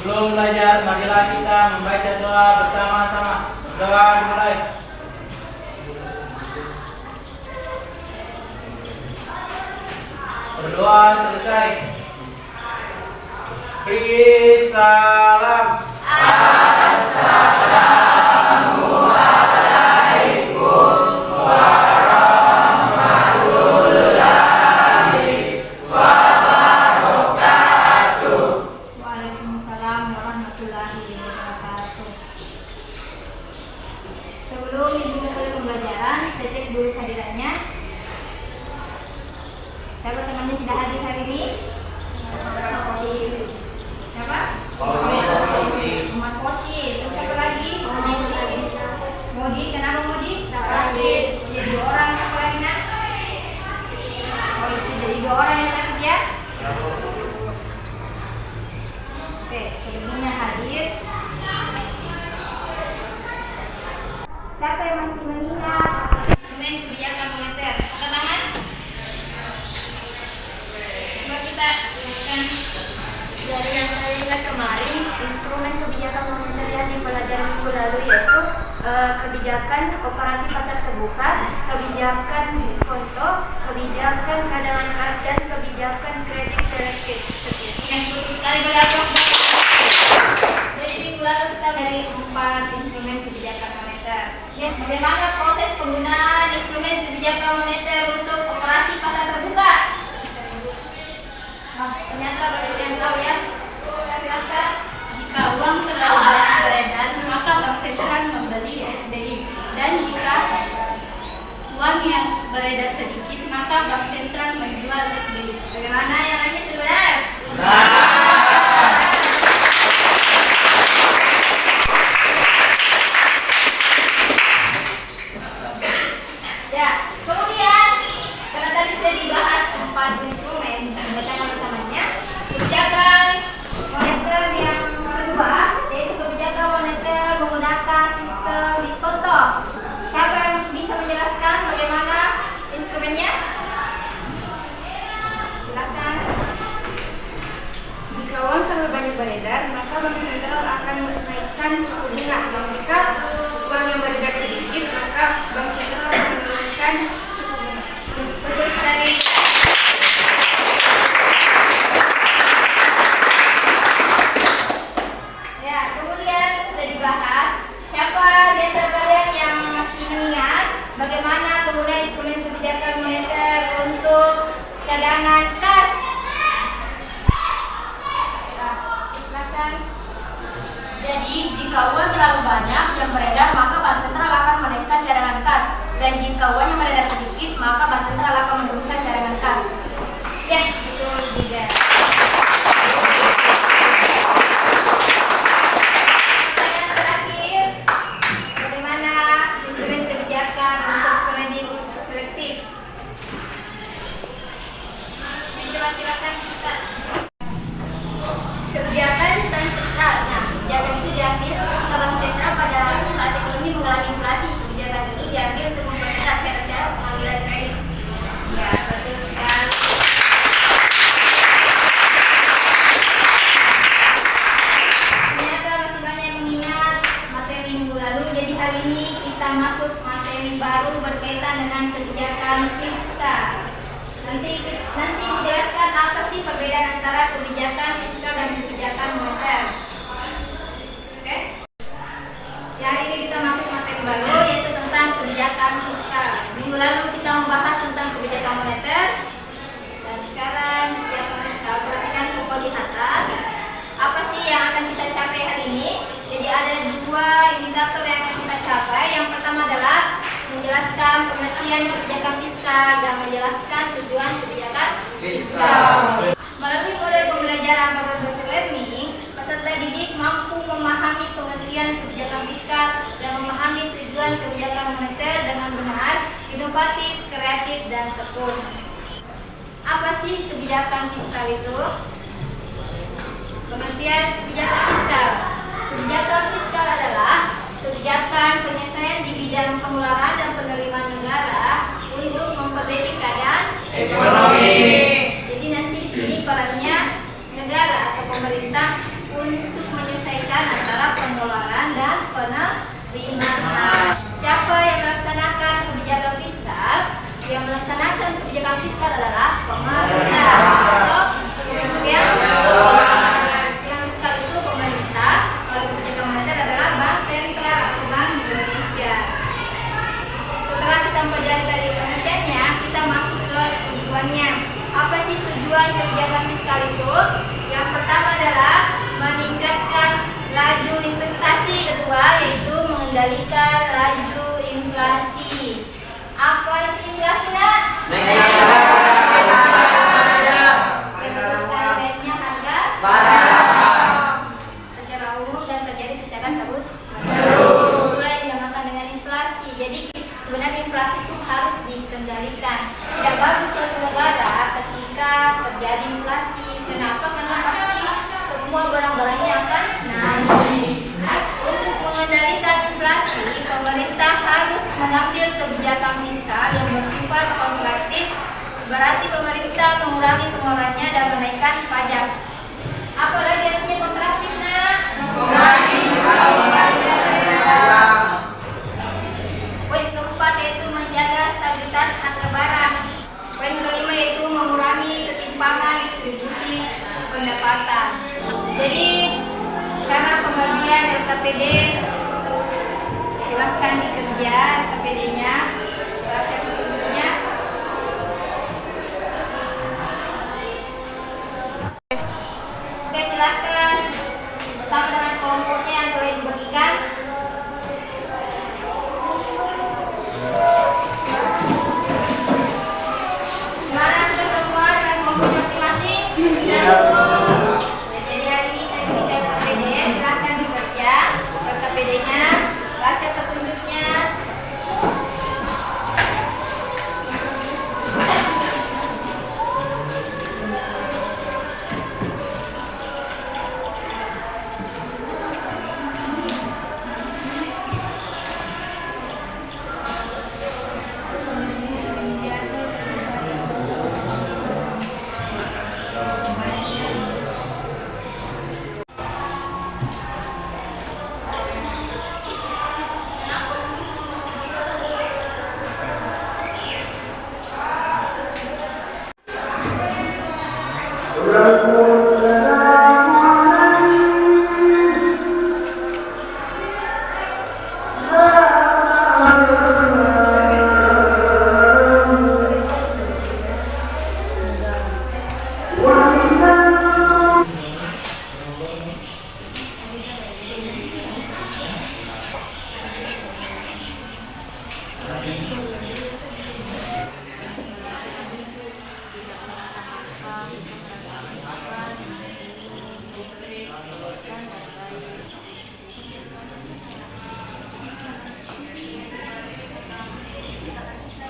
Sebelum belajar, marilah kita membaca doa bersama-sama. Doa dimulai. Berdoa selesai. Beri salam. Waalaikumsalam warahmatullahi wabarakatuh. Sebelum dimulai pembelajaran, saya cek dulu kehadirannya. Siapa temannya tidak hadir hari ini? Siapa? Muhammad Kosi. Terus siapa lagi? Modi. Kenapa Modi? Sakit. Jadi 2 orang. Siapa lagi nak? Oh itu jadi 2 orang yang sakit ya? Oke, sebelumnya hadir. Siapa yang masih mengingat instrumen kebijakan moneter? Angkat tangan. Coba kita ingatkan. Dari yang saya ingat kemarin, instrumen kebijakan moneter yang dipelajari minggu lalu yaitu kebijakan operasi pasar terbuka, kebijakan diskonto, kebijakan cadangan kas, dan kebijakan kredit selektif. Yang betul sekali bagi. Jadi minggu lalu kita dari 4 instrumen kebijakan moneter. Ya, bagaimana proses penggunaan instrumen kebijakan moneter untuk operasi pasar terbuka? Nah, ternyata banyak yang tahu ya. Silakan. Jika uang terlalu banyak beredar, maka bank sentral membeli SBI. Dan jika uang yang beredar sedikit, maka bank sentral menjual SBI. Bagaimana yang lainnya sudah benar? Ya, kemudian karena tadi sudah dibahas 4 instrumen, yang pertamanya kebijakan moneter yang kedua yaitu kebijakan moneter menggunakan sistem diskonto. Siapa yang bisa menjelaskan bagaimana instrumennya? Silakan. Jika uang terlalu banyak beredar, maka bank sentral akan menaikkan suku bunga. Dan jika uang yang beredar sedikit, maka bank sentral akan menurunkan suku bunga. Betul sekali. Ya, kemudian sudah dibahas. Siapa di antara kalian yang masih mengingat bagaimana penggunaan instrumen kebijakan moneter untuk cadangan kas? Nah, silakan. Jadi, jika uang terlalu banyak yang beredar, maka bank sentral akan menaikkan cadangan kas. Dan jika uang yang beredar sedikit, maka bank sentral akan menurunkan cadangan kas. Ya, betul juga. Yang terakhir, bagaimana instrumen kebijakan untuk kredit selektif? Coba silakan kita. Kebijakan bank sentral. Nah, kebijakan itu diambil ketika bank sentral pada saat ekonomi mengalami inflasi. Kebijakan ini diambil untuk memperketat cara-cara pengambilan kredit. Ya, betul sekali. Ternyata masih banyak yang mengingat materi minggu lalu. Jadi hari ini kita masuk materi baru berkaitan dengan kebijakan fiskal. Nanti dijelaskan apa sih perbedaan antara kebijakan fiskal dan kebijakan moneter. Oke? Ya, hari ini kita masuk materi baru yaitu tentang kebijakan fiskal. Minggu lalu kita membahas tentang kebijakan moneter. Dan sekarang kebijakan fiskal. Perhatikan semua di atas. Apa sih yang akan kita capai hari ini? Jadi ada 2 indikator yang akan kita capai. Yang pertama adalah menjelaskan pengertian kebijakan fiskal dan menjelaskan tujuan kebijakan fiskal. Melalui model pembelajaran berbasis learning, peserta didik mampu memahami pengertian kebijakan fiskal dan memahami tujuan kebijakan moneter dengan benar, inovatif, kreatif, dan tekun. Apa sih kebijakan fiskal itu? Pengertian kebijakan fiskal. Kebijakan fiskal adalah kebijakan penyesuaian di bidang pengeluaran dan penerimaan negara untuk memperbaiki keadaan ekonomi. kebijakan fiskal itu yang pertama adalah meningkatkan laju investasi, kedua yaitu mengendalikan laju inflasi. Apa itu inflasi, Nak? Terusnya harga secara umum dan terjadi secara terus mulai dinamakan dengan inflasi. Jadi sebenarnya inflasi itu harus dikendalikan. Tidak bagus suatu negara ketika terjadi inflasi. Kenapa? Karena pasti semua barang-barangnya akan naik. Untuk mengendalikan inflasi, pemerintah harus mengambil kebijakan fiskal yang bersifat kontraktif. Berarti pemerintah mengurangi pengeluarannya dan menaikkan pajak. Apalagi artinya kontraktif, Nak? Poin keempat yaitu menjaga stabilitas harga barang. Poin kelima yaitu mengurangi ketimpangan distribusi pendapatan. Jadi sekarang pembagian LKPD silahkan dikerja LKPD-nya. Baca petunjuknya. Oke, silahkan bersama dengan kelompoknya yang telah dibagikan. Gimana, sudah semua dengan kelompoknya masing-masing? Jadi hari ini saya berikan LKPD, silahkan dikerja LKPD-nya, baca petunjuknya.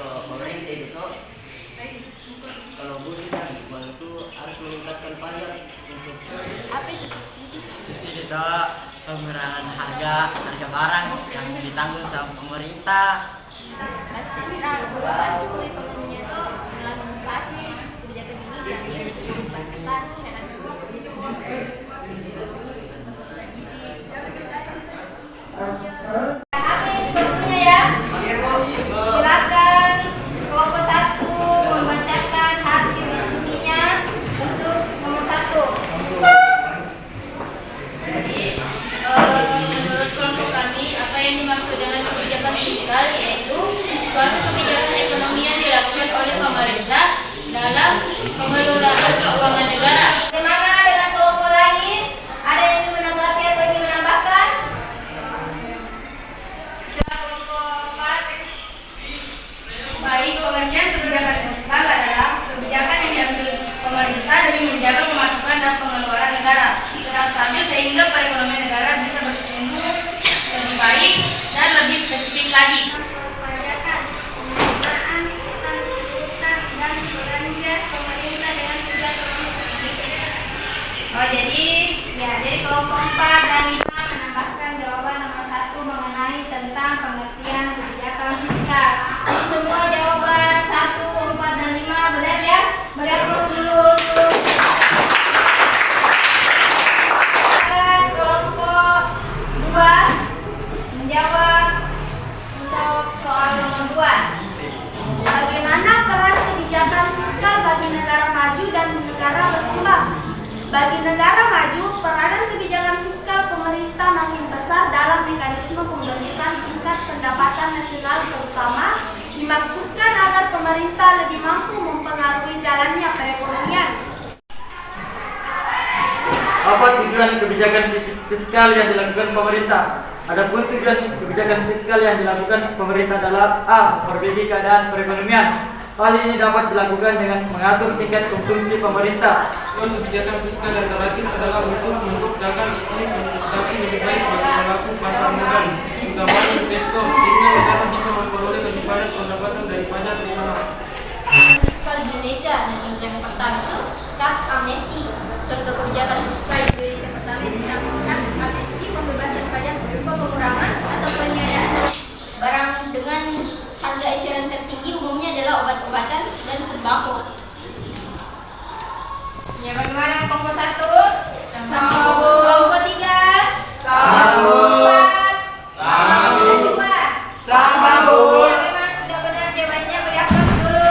Pemerintah itu kalau buruh itu harus meningkatkan pajak untuk Apa itu subsidi? subsidi itu pengurangan harga barang yang ditanggung sama pemerintah. Satu ekonominya itu dalam inflasi kebijakan ini jadi dipercepat dengan habis waktunya ya. Silakan kelompok 1 membacakan hasil diskusinya untuk nomor 1. Menurut kelompok kami, apa yang dimaksud dengan kebijakan fiskal yaitu suatu kebijakan ekonomi yang dilakukan oleh pemerintah dalam pengelolaan keuangan negara. Bagaimana dengan kelompok lain? Ada yang ingin menanggapi atau ingin menambahkan? Baik, pengertian kebijakan fiskal adalah kebijakan yang diambil pemerintah demi menjaga pemasukan dan pengeluaran negara tetap stabil sehingga perekonomian negara bisa bertumbuh lebih baik dan lebih spesifik lagi. Oh, jadi kelompok 4 dan 5 menambahkan jawaban nomor 1 mengenai tentang pengertian kebijakan fiskal. Jadi semua jawaban 1, 4 dan 5 benar ya? Berapus dulu untuk kelompok 2 menjawab untuk soal nomor 2. Bagaimana peran kebijakan fiskal bagi negara maju dan negara berkembang? Bagi negara maju, peranan kebijakan fiskal pemerintah makin besar dalam mekanisme pembentukan tingkat pendapatan nasional, terutama dimaksudkan agar pemerintah lebih mampu mempengaruhi jalannya perekonomian. berdasarkan kebijakan fiskal yang dilakukan pemerintah. Adapun tujuan kebijakan fiskal yang dilakukan pemerintah adalah a. Memperbaiki keadaan perekonomian. Hal ini dapat dilakukan dengan mengatur tingkat konsumsi pemerintah. Kebijakan fiskal yang terakhir adalah untuk menciptakan iklim investasi lebih baik bagi pelaku pasar modal, terutama investor, sehingga negara bisa memperoleh lebih banyak pendapatan dari pajak nasional. Fiskal Indonesia, dan yang pertama itu tax amnesty. Contoh kebijakan fiskal Indonesia pertama tentang tax amnesty, pembebasan pajak berupa pengurangan atau peniadaan barang dengan harga eceran tertinggi, umumnya adalah obat-obatan dan sembako. Ya, bagaimana kelompok 1? Kelompok 3? Sama, Bu. 4? Sama, Bu. 5? Sama, Bu. Ya, memang sudah benar jawabannya, beri aplaus dulu.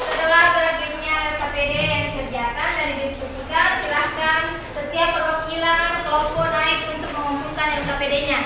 Setelah berakhirnya LKPD yang dikerjakan dan didiskusikan, silahkan setiap perwakilan kelompok naik untuk mengumpulkan LKPD-nya.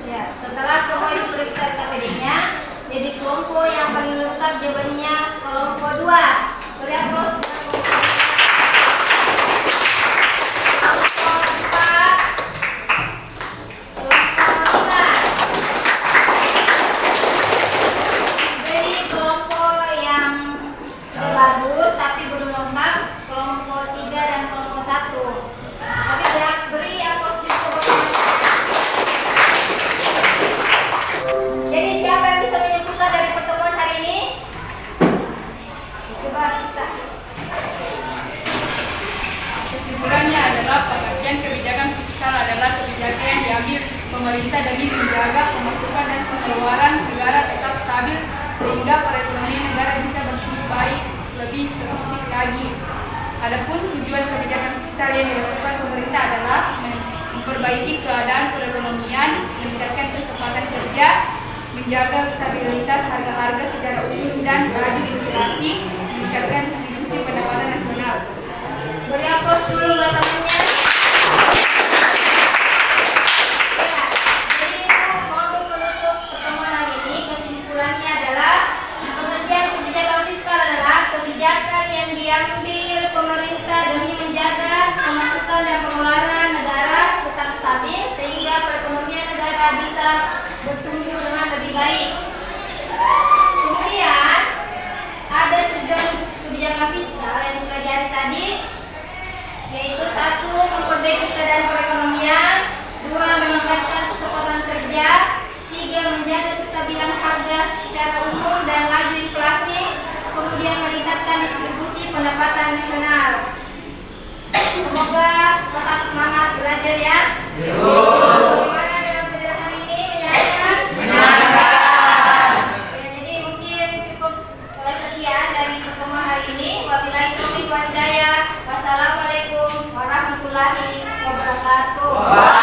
Ya, setelah semua itu terisi LKPD-nya, jadi kelompok yang paling lengkap jawabannya kelompok 2. Beri aplaus. Kelompok 4. Kelompok 5. Jadi kelompok yang bagus tapi belum lengkap, kelompok 3 dan kelompok 1. Tapi beri aplaus juga. Jadi siapa yang bisa menyimpulkan dari pertemuan hari ini? Coba kita. Kesimpulannya adalah pengertian kebijakan fiskal adalah kebijakan yang diambil pemerintah demi menjaga pemasukan dan pengeluaran negara tetap stabil sehingga perekonomian negara bisa bertumbuh baik lebih selusif lagi. Adapun tujuan kebijakan fiskal yang dilakukan pemerintah adalah memperbaiki keadaan perekonomian, meningkatkan kesempatan kerja, menjaga stabilitas harga-harga secara umum dan laju inflasi, meningkatkan distribusi pendapatan nasional. Beri aplaus dulu buat temannya. Ya, jadi itu mau menutup pertemuan hari ini, kesimpulannya adalah pengertian kebijakan fiskal adalah kebijakan yang diambil pemerintah demi menjaga pemasukan dan pengeluaran negara tetap stabil sehingga perekonomian negara bisa bertumbuh dengan lebih baik. Kemudian ada tujuan kebijakan fiskal yang dipelajari tadi, yaitu 1. Memperbaiki keadaan perekonomian, 2. Meningkatkan kesempatan kerja, 3. Menjaga kestabilan harga secara umum dan laju inflasi, kemudian meningkatkan distribusi pendapatan nasional. Semoga tetap semangat belajar ya. Bagaimana dengan pelajaran hari ini? Menyenangkan? Ya, jadi mungkin cukup sekian dari pertemuan hari ini. Wabillahi taufiq wal hidayah. Wassalamualaikum warahmatullahi wabarakatuh.